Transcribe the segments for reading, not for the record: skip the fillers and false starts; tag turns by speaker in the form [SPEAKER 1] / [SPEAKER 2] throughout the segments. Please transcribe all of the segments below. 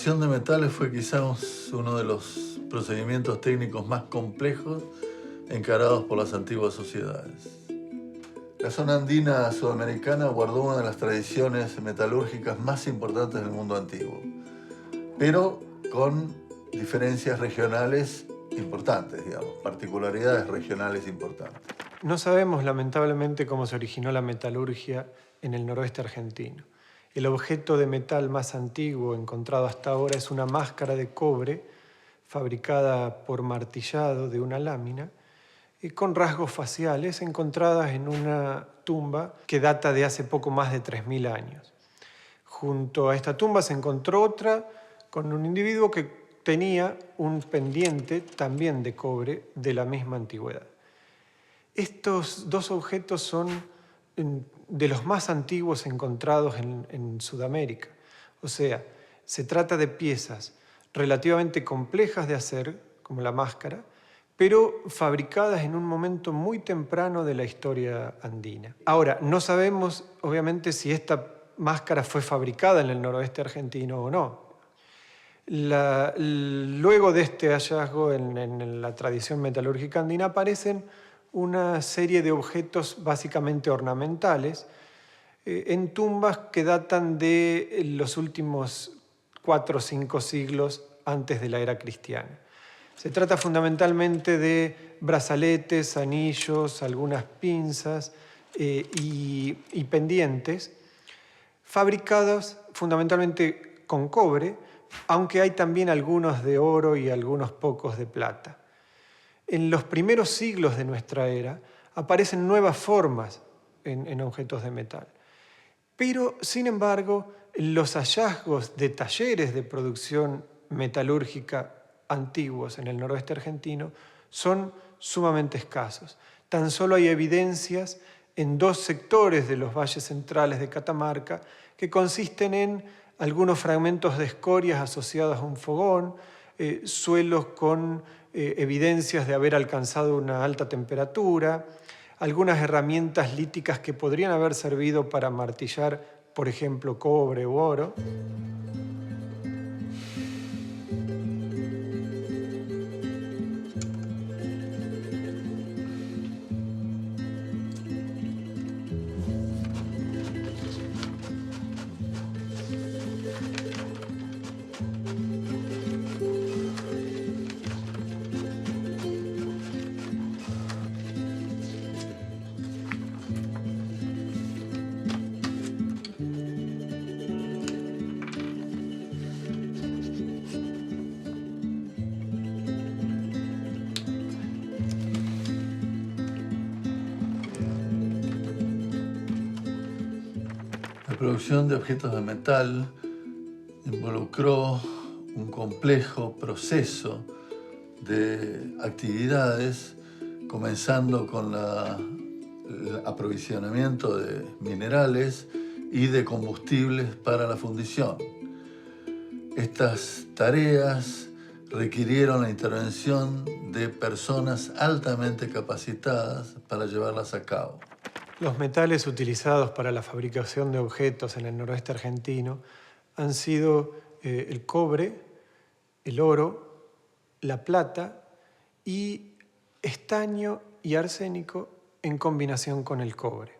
[SPEAKER 1] fabricación de metales fue quizás uno de los procedimientos técnicos más complejos encarados por las antiguas sociedades. La zona andina sudamericana guardó una de las tradiciones metalúrgicas más importantes del mundo antiguo, pero con diferencias regionales importantes, digamos, particularidades regionales importantes.
[SPEAKER 2] No sabemos, lamentablemente, cómo se originó la metalurgia en el noroeste argentino. El objeto de metal más antiguo encontrado hasta ahora es una máscara de cobre fabricada por martillado de una lámina con rasgos faciales encontradas en una tumba que data de hace poco más de 3000 años. Junto a esta tumba se encontró otra con un individuo que tenía un pendiente también de cobre de la misma antigüedad. Estos dos objetos son de los más antiguos encontrados en Sudamérica. O sea, se trata de piezas relativamente complejas de hacer, como la máscara, pero fabricadas en un momento muy temprano de la historia andina. Ahora, no sabemos, obviamente, si esta máscara fue fabricada en el noroeste argentino o no. Luego de este hallazgo en la tradición metalúrgica andina aparecen una serie de objetos básicamente ornamentales en tumbas que datan de los últimos 4 o 5 siglos antes de la era cristiana. Se trata fundamentalmente de brazaletes, anillos, algunas pinzas y pendientes fabricados fundamentalmente con cobre, aunque hay también algunos de oro y algunos pocos de plata. En los primeros siglos de nuestra era aparecen nuevas formas en objetos de metal. Pero, sin embargo, los hallazgos de talleres de producción metalúrgica antiguos en el noroeste argentino son sumamente escasos. Tan solo hay evidencias en 2 sectores de los valles centrales de Catamarca que consisten en algunos fragmentos de escorias asociados a un fogón, suelos con evidencias de haber alcanzado una alta temperatura, algunas herramientas líticas que podrían haber servido para martillar, por ejemplo, cobre u oro.
[SPEAKER 1] La producción de objetos de metal involucró un complejo proceso de actividades, comenzando con el aprovisionamiento de minerales y de combustibles para la fundición. Estas tareas requirieron la intervención de personas altamente capacitadas para llevarlas a cabo.
[SPEAKER 2] Los metales utilizados para la fabricación de objetos en el noroeste argentino han sido el cobre, el oro, la plata y estaño y arsénico en combinación con el cobre.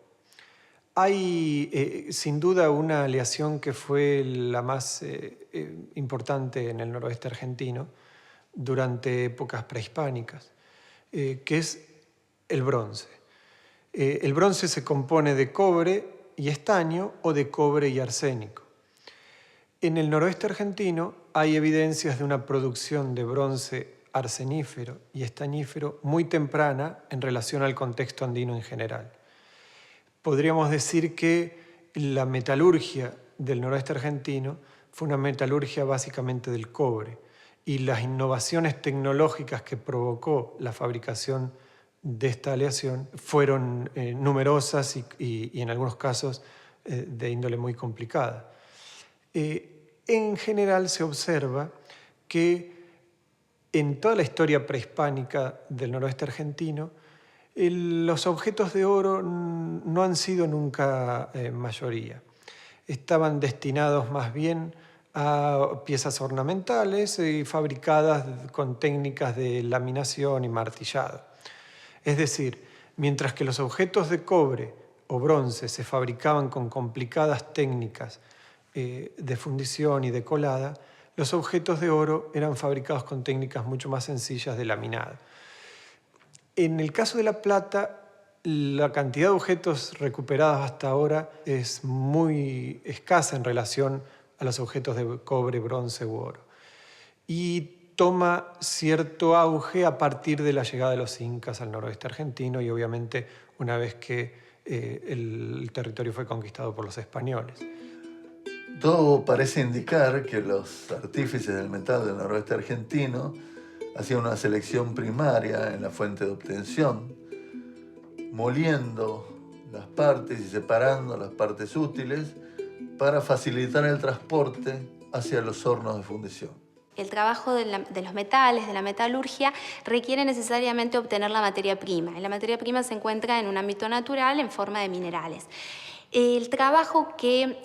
[SPEAKER 2] Hay sin duda una aleación que fue la más importante en el noroeste argentino durante épocas prehispánicas, que es el bronce. El bronce se compone de cobre y estaño o de cobre y arsénico. En el noroeste argentino hay evidencias de una producción de bronce arsenífero y estañífero muy temprana en relación al contexto andino en general. Podríamos decir que la metalurgia del noroeste argentino fue una metalurgia básicamente del cobre y las innovaciones tecnológicas que provocó la fabricación de esta aleación fueron numerosas y en algunos casos de índole muy complicada. En general se observa que en toda la historia prehispánica del noroeste argentino, los objetos de oro no han sido nunca mayoría. Estaban destinados más bien a piezas ornamentales y fabricadas con técnicas de laminación y martillado. Es decir, mientras que los objetos de cobre o bronce se fabricaban con complicadas técnicas de fundición y de colada, los objetos de oro eran fabricados con técnicas mucho más sencillas de laminado. En el caso de la plata, la cantidad de objetos recuperados hasta ahora es muy escasa en relación a los objetos de cobre, bronce u oro. Y toma cierto auge a partir de la llegada de los incas al noroeste argentino y obviamente una vez que el territorio fue conquistado por los españoles.
[SPEAKER 1] Todo parece indicar que los artífices del metal del noroeste argentino hacían una selección primaria en la fuente de obtención, moliendo las partes y separando las partes útiles para facilitar el transporte hacia los hornos de fundición.
[SPEAKER 3] El trabajo de los metales, de la metalurgia, requiere necesariamente obtener la materia prima. Y la materia prima se encuentra en un ámbito natural en forma de minerales. El trabajo que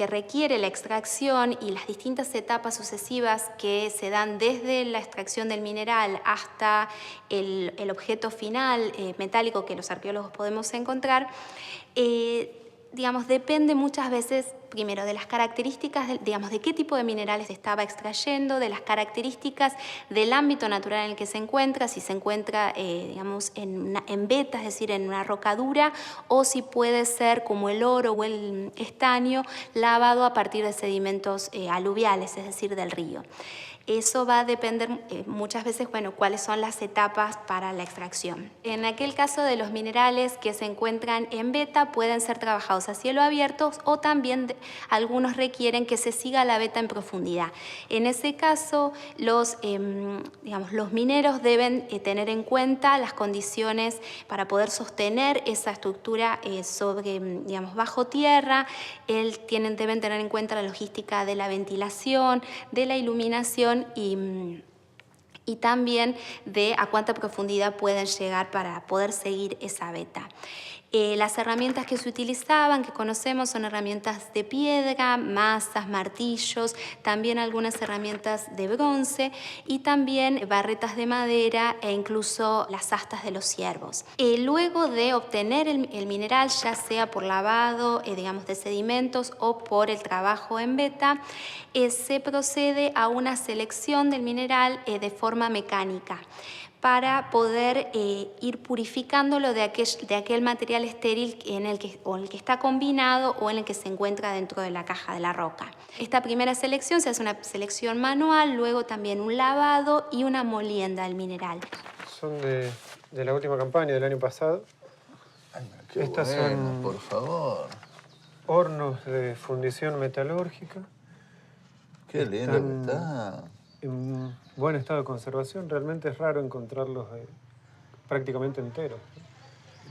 [SPEAKER 3] requiere la extracción y las distintas etapas sucesivas que se dan desde la extracción del mineral hasta el objeto final metálico que los arqueólogos podemos encontrar, depende muchas veces, primero, de las características, de qué tipo de minerales se estaba extrayendo, de las características del ámbito natural en el que se encuentra, si se encuentra, en veta, es decir, en una roca dura, o si puede ser, como el oro o el estaño, lavado a partir de sedimentos aluviales, es decir, del río. Eso va a depender muchas veces, cuáles son las etapas para la extracción. En aquel caso de los minerales que se encuentran en veta pueden ser trabajados a cielo abierto o también algunos requieren que se siga la veta en profundidad. En ese caso, los mineros deben tener en cuenta las condiciones para poder sostener esa estructura bajo tierra. Deben tener en cuenta la logística de la ventilación, de la iluminación y también de a cuánta profundidad pueden llegar para poder seguir esa veta. Las herramientas que se utilizaban, que conocemos, son herramientas de piedra, mazas, martillos, también algunas herramientas de bronce y también barretas de madera e incluso las astas de los ciervos. Luego de obtener el mineral, ya sea por lavado de sedimentos o por el trabajo en veta, se procede a una selección del mineral de forma mecánica, para poder ir purificándolo de aquel material estéril en el que está combinado o en el que se encuentra dentro de la caja de la roca. Esta primera selección se hace una selección manual, luego también un lavado y una molienda del mineral.
[SPEAKER 2] Son de la última campaña del año pasado.
[SPEAKER 1] Ay, qué
[SPEAKER 2] Estas
[SPEAKER 1] bueno,
[SPEAKER 2] son
[SPEAKER 1] por favor.
[SPEAKER 2] hornos de fundición metalúrgica.
[SPEAKER 1] Qué lindo que está.
[SPEAKER 2] En buen estado de conservación, realmente es raro encontrarlos prácticamente enteros.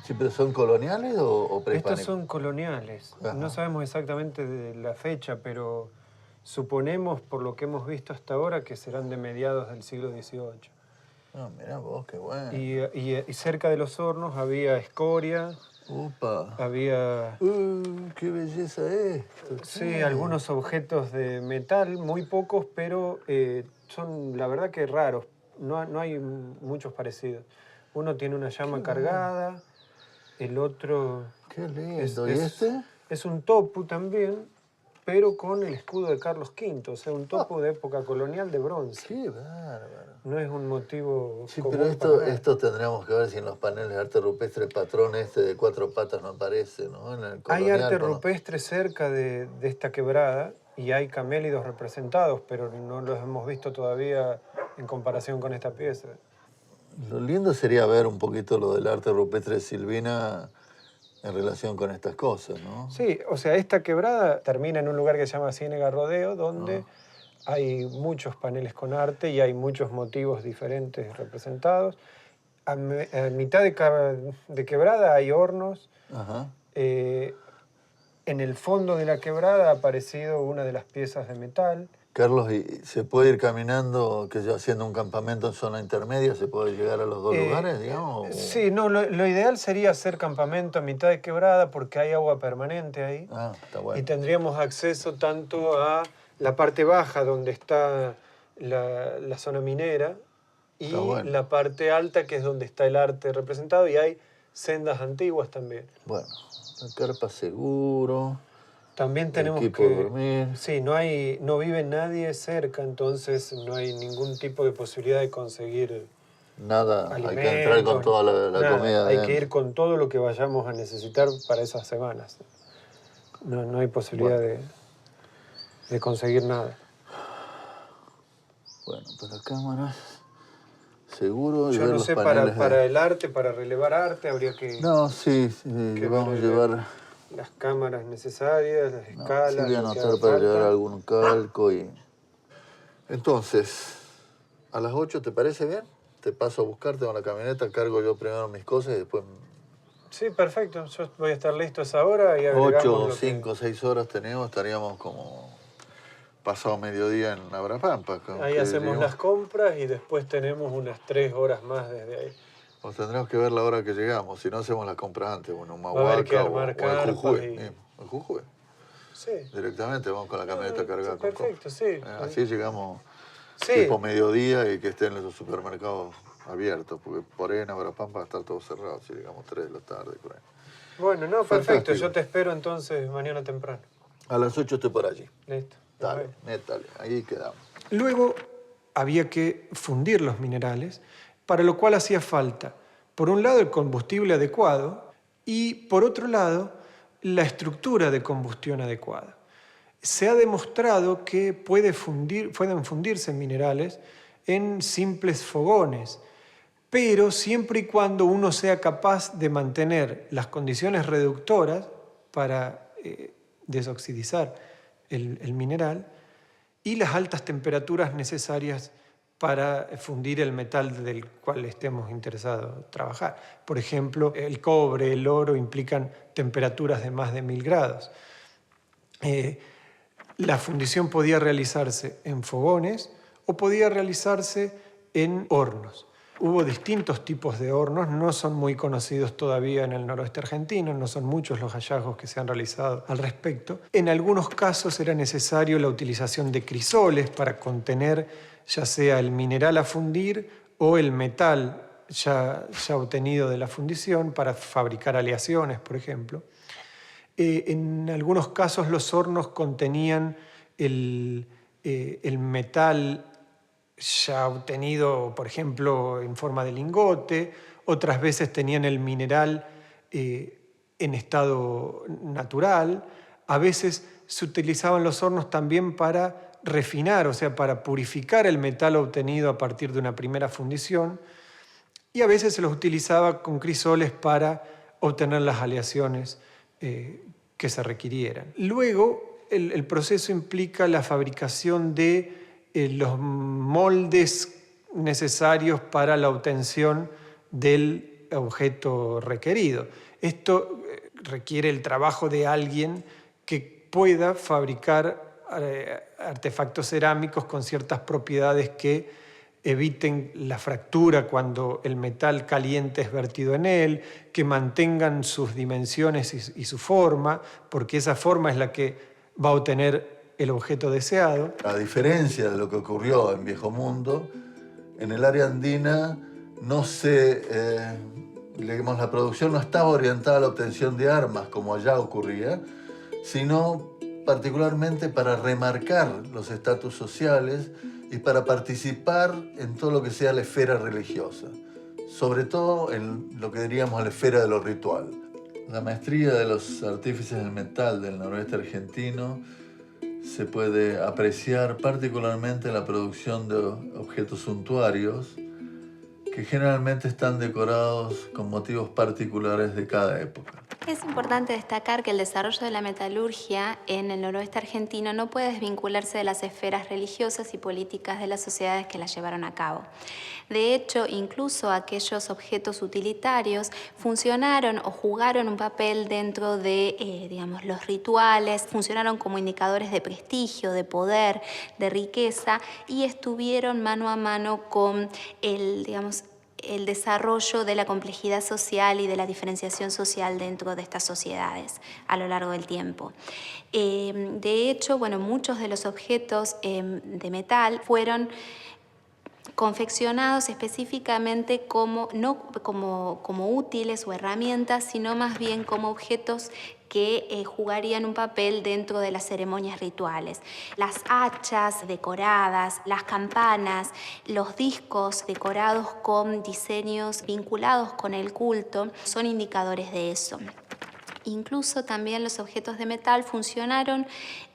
[SPEAKER 1] Sí, pero ¿son coloniales o prehispánicos?
[SPEAKER 2] Estos son coloniales. Ajá. No sabemos exactamente de la fecha, pero suponemos, por lo que hemos visto hasta ahora, que serán de mediados del siglo XVIII.
[SPEAKER 1] Ah, mirá vos, qué bueno.
[SPEAKER 2] Y cerca de los hornos había escoria.
[SPEAKER 1] ¡Upa!
[SPEAKER 2] Había...
[SPEAKER 1] ¡Qué belleza esto!
[SPEAKER 2] Sí, algunos objetos de metal, muy pocos, pero son, la verdad, que raros. No hay muchos parecidos. Uno tiene una llama cargada, el otro...
[SPEAKER 1] ¡Qué lindo! ¿Y este?
[SPEAKER 2] Es un topu también, pero con el escudo de Carlos V, o sea, un topu de época colonial de bronce.
[SPEAKER 1] ¡Qué bárbaro!
[SPEAKER 2] No es un motivo
[SPEAKER 1] sí,
[SPEAKER 2] común.
[SPEAKER 1] Pero esto tendríamos que ver si en los paneles de arte rupestre el patrón de 4 patas no aparece, ¿no? En el colonial,
[SPEAKER 2] hay arte rupestre cerca de esta quebrada y hay camélidos representados, pero no los hemos visto todavía en comparación con esta pieza.
[SPEAKER 1] Lo lindo sería ver un poquito lo del arte rupestre de Silvina en relación con estas cosas, ¿no?
[SPEAKER 2] Sí, o sea, esta quebrada termina en un lugar que se llama Ciénega Rodeo, donde hay muchos paneles con arte y hay muchos motivos diferentes representados. A mitad de quebrada hay hornos.
[SPEAKER 1] Ajá.
[SPEAKER 2] En el fondo de la quebrada ha aparecido una de las piezas de metal.
[SPEAKER 1] Carlos, ¿y se puede ir caminando, haciendo un campamento en zona intermedia? ¿Se puede llegar a los dos lugares, digamos?
[SPEAKER 2] Sí, no, lo ideal sería hacer campamento a mitad de quebrada porque hay agua permanente ahí.
[SPEAKER 1] Ah, está bueno.
[SPEAKER 2] Y tendríamos acceso tanto a la parte baja donde está la zona minera y
[SPEAKER 1] bueno.
[SPEAKER 2] la parte alta que es donde está el arte representado, y hay sendas antiguas también.
[SPEAKER 1] Bueno, la carpa seguro.
[SPEAKER 2] También tenemos
[SPEAKER 1] equipo de dormir.
[SPEAKER 2] Sí, no vive nadie cerca, entonces no hay ningún tipo de posibilidad de conseguir
[SPEAKER 1] Nada,
[SPEAKER 2] alimentos,
[SPEAKER 1] hay que entrar con toda la
[SPEAKER 2] nada.
[SPEAKER 1] comida.
[SPEAKER 2] Hay que ir con todo lo que vayamos a necesitar para esas semanas. No hay posibilidad de conseguir nada.
[SPEAKER 1] Bueno, para cámaras, seguro. Y
[SPEAKER 2] Yo
[SPEAKER 1] ver
[SPEAKER 2] no
[SPEAKER 1] los
[SPEAKER 2] sé,
[SPEAKER 1] paneles
[SPEAKER 2] para el arte, para relevar arte, habría que
[SPEAKER 1] No, sí,
[SPEAKER 2] que
[SPEAKER 1] vamos a
[SPEAKER 2] ver
[SPEAKER 1] llevar.
[SPEAKER 2] las cámaras necesarias, las
[SPEAKER 1] Sí,
[SPEAKER 2] escalas,
[SPEAKER 1] voy a
[SPEAKER 2] lo que
[SPEAKER 1] anotar
[SPEAKER 2] haga
[SPEAKER 1] para
[SPEAKER 2] falta.
[SPEAKER 1] llevar algún calco y. Entonces, a las 8, ¿te parece bien? Te paso a buscarte con la camioneta, cargo yo primero mis cosas y después.
[SPEAKER 2] Sí, perfecto. Yo voy a estar listo a esa hora y agregamos
[SPEAKER 1] 8, 5, 6 horas tenemos, estaríamos como pasado mediodía en Abrapampa.
[SPEAKER 2] Ahí hacemos las compras y después tenemos unas 3 horas más desde ahí.
[SPEAKER 1] Pues tendremos que ver la hora que llegamos, si no hacemos las compras antes, bueno, en
[SPEAKER 2] Va a haber que
[SPEAKER 1] Humahuaca o
[SPEAKER 2] armar
[SPEAKER 1] en
[SPEAKER 2] carpas
[SPEAKER 1] Jujuy.
[SPEAKER 2] y-
[SPEAKER 1] Mismo, en Jujuy.
[SPEAKER 2] Sí.
[SPEAKER 1] Directamente vamos con la camioneta cargada
[SPEAKER 2] Sí,
[SPEAKER 1] con
[SPEAKER 2] perfecto,
[SPEAKER 1] cosas.
[SPEAKER 2] sí.
[SPEAKER 1] Así llegamos
[SPEAKER 2] Sí.
[SPEAKER 1] tipo mediodía y que estén los supermercados abiertos, porque por ahí en Abrapampa va a estar todo cerrado, si llegamos 3 de la tarde, por ahí.
[SPEAKER 2] Bueno, no, perfecto.
[SPEAKER 1] Fantástico.
[SPEAKER 2] Yo te espero entonces mañana temprano.
[SPEAKER 1] A las 8 estoy por allí.
[SPEAKER 2] Listo.
[SPEAKER 1] Dale,
[SPEAKER 2] Bueno.
[SPEAKER 1] métale, ahí quedamos.
[SPEAKER 2] Luego había que fundir los minerales, para lo cual hacía falta, por un lado, el combustible adecuado y, por otro lado, la estructura de combustión adecuada. Se ha demostrado que pueden fundirse minerales en simples fogones, pero siempre y cuando uno sea capaz de mantener las condiciones reductoras para desoxidizar el mineral y las altas temperaturas necesarias para fundir el metal del cual estemos interesados en trabajar. Por ejemplo, el cobre, el oro implican temperaturas de más de 1000 grados. La fundición podía realizarse en fogones o podía realizarse en hornos. Hubo distintos tipos de hornos, no son muy conocidos todavía en el noroeste argentino, no son muchos los hallazgos que se han realizado al respecto. En algunos casos era necesario la utilización de crisoles para contener ya sea el mineral a fundir o el metal ya obtenido de la fundición para fabricar aleaciones, por ejemplo. En algunos casos los hornos contenían el metal ya obtenido, por ejemplo, en forma de lingote, otras veces tenían el mineral en estado natural, a veces se utilizaban los hornos también para refinar, o sea, para purificar el metal obtenido a partir de una primera fundición, y a veces se los utilizaba con crisoles para obtener las aleaciones que se requirieran. Luego, el proceso implica la fabricación de los moldes necesarios para la obtención del objeto requerido. Esto requiere el trabajo de alguien que pueda fabricar artefactos cerámicos con ciertas propiedades que eviten la fractura cuando el metal caliente es vertido en él, que mantengan sus dimensiones y su forma, porque esa forma es la que va a obtener el objeto deseado.
[SPEAKER 1] A diferencia de lo que ocurrió en Viejo Mundo, en el área andina la producción no estaba orientada a la obtención de armas como allá ocurría, sino particularmente para remarcar los estatus sociales y para participar en todo lo que sea la esfera religiosa, sobre todo en lo que diríamos la esfera de lo ritual. La maestría de los artífices del metal del noroeste argentino se puede apreciar particularmente en la producción de objetos suntuarios que generalmente están decorados con motivos particulares de cada época.
[SPEAKER 3] Es importante destacar que el desarrollo de la metalurgia en el noroeste argentino no puede desvincularse de las esferas religiosas y políticas de las sociedades que la llevaron a cabo. De hecho, incluso aquellos objetos utilitarios funcionaron o jugaron un papel dentro de los rituales, funcionaron como indicadores de prestigio, de poder, de riqueza y estuvieron mano a mano con el desarrollo de la complejidad social y de la diferenciación social dentro de estas sociedades a lo largo del tiempo. De hecho, bueno, muchos de los objetos de metal fueron confeccionados específicamente no como útiles o herramientas, sino más bien como objetos que jugarían un papel dentro de las ceremonias rituales. Las hachas decoradas, las campanas, los discos decorados con diseños vinculados con el culto son indicadores de eso. Incluso también los objetos de metal funcionaron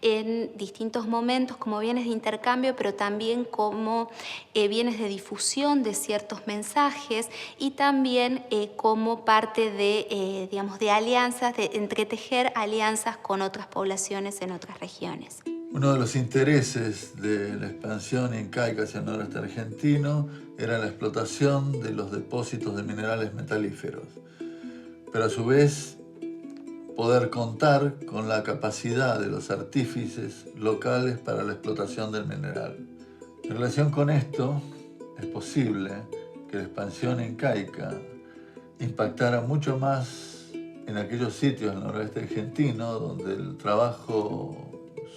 [SPEAKER 3] en distintos momentos como bienes de intercambio, pero también como bienes de difusión de ciertos mensajes y también como parte de, de alianzas, de entretejer alianzas con otras poblaciones en otras regiones.
[SPEAKER 1] Uno de los intereses de la expansión incaica hacia el noroeste argentino era la explotación de los depósitos de minerales metalíferos, pero a su vez poder contar con la capacidad de los artífices locales para la explotación del mineral. En relación con esto, es posible que la expansión incaica impactara mucho más en aquellos sitios del noroeste argentino donde el trabajo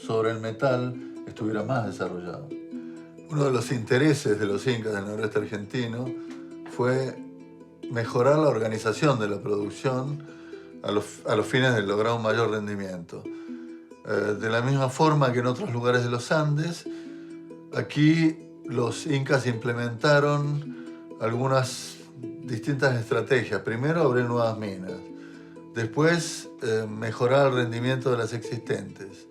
[SPEAKER 1] sobre el metal estuviera más desarrollado. Uno de los intereses de los incas del noroeste argentino fue mejorar la organización de la producción a los fines de lograr un mayor rendimiento. De la misma forma que en otros lugares de los Andes, aquí los incas implementaron algunas distintas estrategias. Primero, abrir nuevas minas. Después, mejorar el rendimiento de las existentes.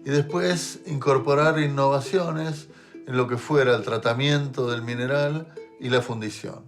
[SPEAKER 1] Y después, incorporar innovaciones en lo que fuera el tratamiento del mineral y la fundición.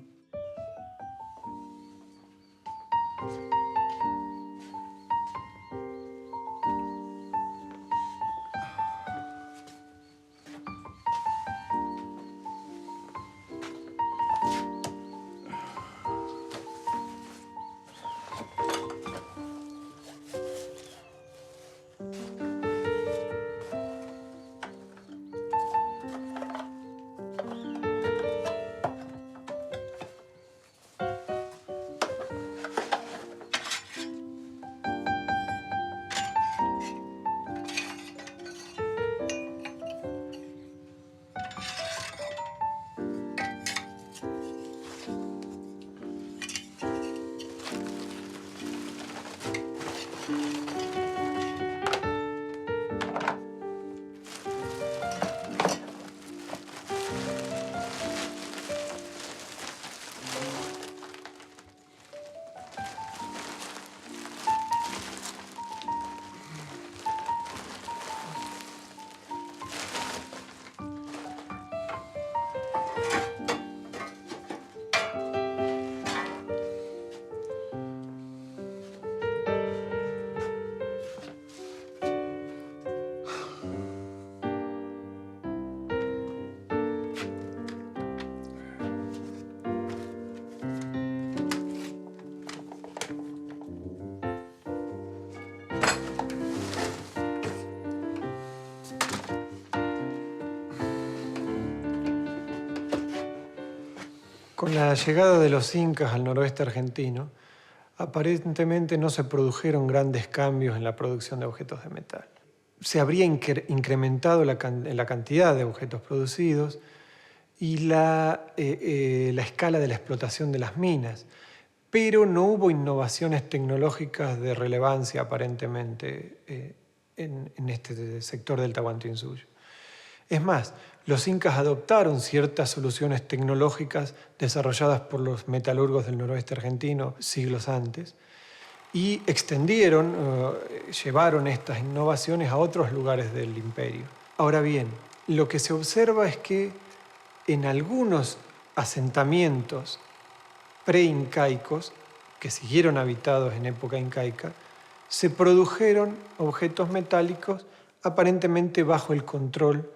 [SPEAKER 2] Con la llegada de los incas al noroeste argentino, aparentemente no se produjeron grandes cambios en la producción de objetos de metal. Se habría incrementado la cantidad de objetos producidos y la escala de la explotación de las minas, pero no hubo innovaciones tecnológicas de relevancia aparentemente en este sector del Tahuantinsuyo. Es más, los incas adoptaron ciertas soluciones tecnológicas desarrolladas por los metalurgos del noroeste argentino siglos antes y extendieron, llevaron estas innovaciones a otros lugares del imperio. Ahora bien, lo que se observa es que en algunos asentamientos preincaicos, que siguieron habitados en época incaica, se produjeron objetos metálicos aparentemente bajo el control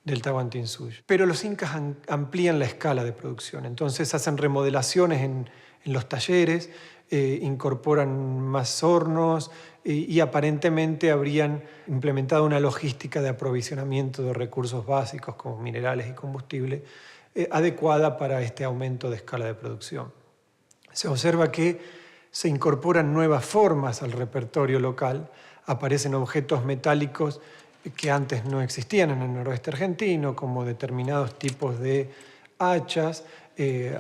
[SPEAKER 2] del Tahuantinsuyo. Pero los incas amplían la escala de producción, entonces hacen remodelaciones en los talleres, incorporan más hornos y aparentemente habrían implementado una logística de aprovisionamiento de recursos básicos como minerales y combustible adecuada para este aumento de escala de producción. Se observa que se incorporan nuevas formas al repertorio local, aparecen objetos metálicos que antes no existían en el noroeste argentino, como determinados tipos de hachas,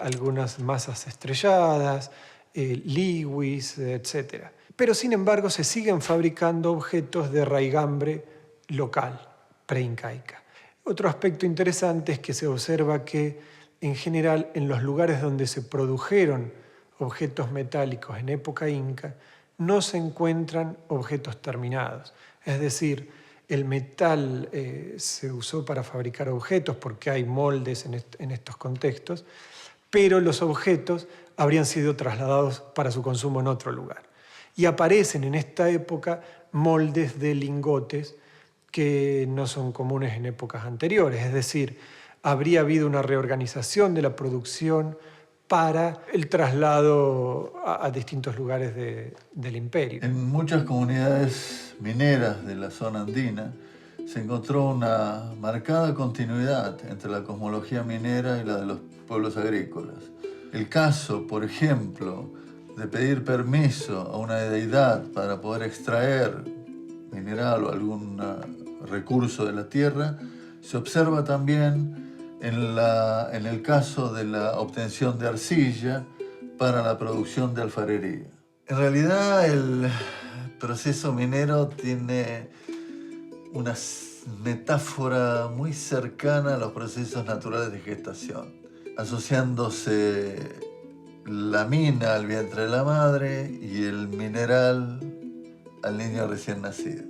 [SPEAKER 2] algunas masas estrelladas, liwis, etc. Pero sin embargo se siguen fabricando objetos de raigambre local, preincaica. Otro aspecto interesante es que se observa que en general en los lugares donde se produjeron objetos metálicos en época inca no se encuentran objetos terminados. Es decir, el metal se usó para fabricar objetos porque hay moldes en estos contextos, pero los objetos habrían sido trasladados para su consumo en otro lugar. Y aparecen en esta época moldes de lingotes que no son comunes en épocas anteriores. Es decir, habría habido una reorganización de la producción para el traslado a distintos lugares del imperio.
[SPEAKER 1] En muchas comunidades mineras de la zona andina se encontró una marcada continuidad entre la cosmología minera y la de los pueblos agrícolas. El caso, por ejemplo, de pedir permiso a una deidad para poder extraer mineral o algún recurso de la tierra, se observa también en el caso de la obtención de arcilla para la producción de alfarería. En realidad el proceso minero tiene una metáfora muy cercana a los procesos naturales de gestación, asociándose la mina al vientre de la madre y el mineral al niño recién nacido.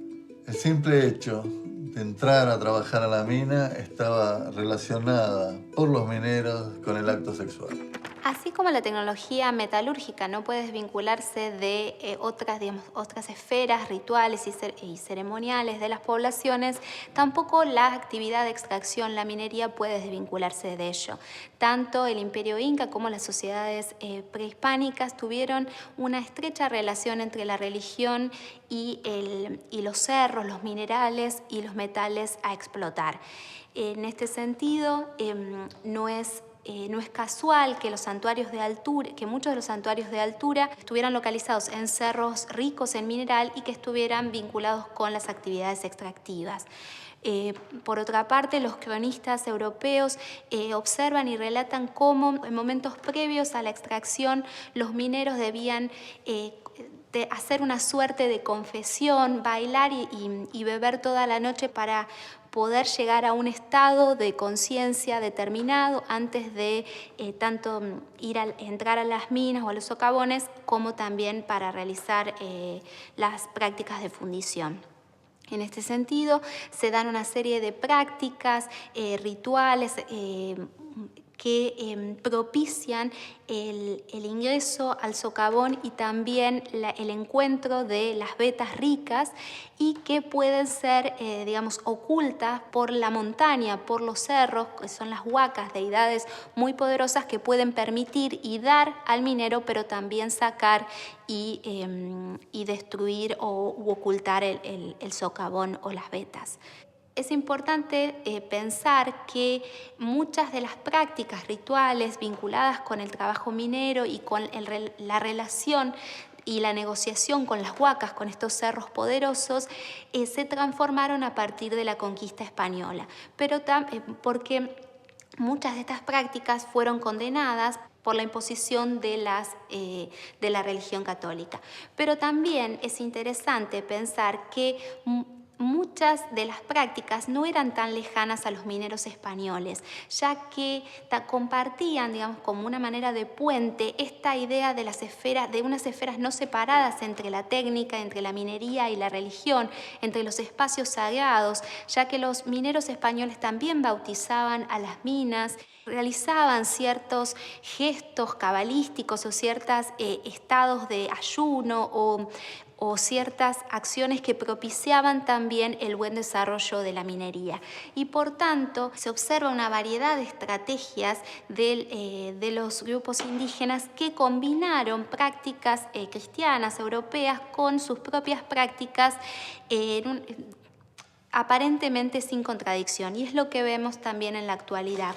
[SPEAKER 1] El simple hecho de entrar a trabajar a la mina estaba relacionada por los mineros con el acto sexual.
[SPEAKER 3] Así como la tecnología metalúrgica no puede desvincularse de otras esferas rituales y ceremoniales de las poblaciones, tampoco la actividad de extracción, la minería, puede desvincularse de ello. Tanto el Imperio Inca como las sociedades prehispánicas tuvieron una estrecha relación entre la religión y los cerros, los minerales y los metales a explotar. En este sentido, no es casual que muchos de los santuarios de altura estuvieran localizados en cerros ricos en mineral y que estuvieran vinculados con las actividades extractivas. Por otra parte, los cronistas europeos observan y relatan cómo en momentos previos a la extracción los mineros debían hacer una suerte de confesión, bailar y beber toda la noche para poder llegar a un estado de conciencia determinado antes de tanto entrar a las minas o a los socavones, como también para realizar las prácticas de fundición. En este sentido, se dan una serie de prácticas, rituales, que propician el ingreso al socavón y también el encuentro de las vetas ricas y que pueden ser, ocultas por la montaña, por los cerros, que son las huacas, deidades muy poderosas que pueden permitir y dar al minero, pero también sacar y destruir u ocultar el socavón o las vetas. Es importante pensar que muchas de las prácticas rituales vinculadas con el trabajo minero y con la relación y la negociación con las huacas, con estos cerros poderosos, se transformaron a partir de la conquista española, pero porque muchas de estas prácticas fueron condenadas por la imposición de la religión católica. Pero también es interesante pensar que muchas de las prácticas no eran tan lejanas a los mineros españoles, ya que compartían, como una manera de puente, esta idea de unas esferas no separadas entre la técnica, entre la minería y la religión, entre los espacios sagrados, ya que los mineros españoles también bautizaban a las minas, realizaban ciertos gestos cabalísticos o ciertos estados de ayuno o ciertas acciones que propiciaban también el buen desarrollo de la minería. Y por tanto, se observa una variedad de estrategias de los grupos indígenas que combinaron prácticas cristianas europeas con sus propias prácticas aparentemente sin contradicción. Y es lo que vemos también en la actualidad.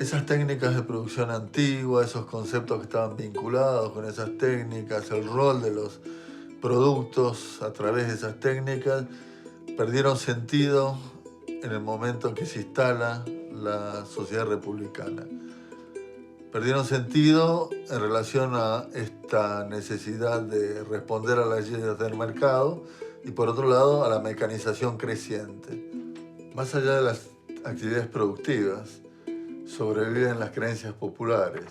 [SPEAKER 1] esas técnicas de producción antigua, esos conceptos que estaban vinculados con esas técnicas, el rol de los productos a través de esas técnicas, perdieron sentido en el momento en que se instala la sociedad republicana. Perdieron sentido en relación a esta necesidad de responder a las leyes del mercado y, por otro lado, a la mecanización creciente. Más allá de las actividades productivas, sobreviven las creencias populares.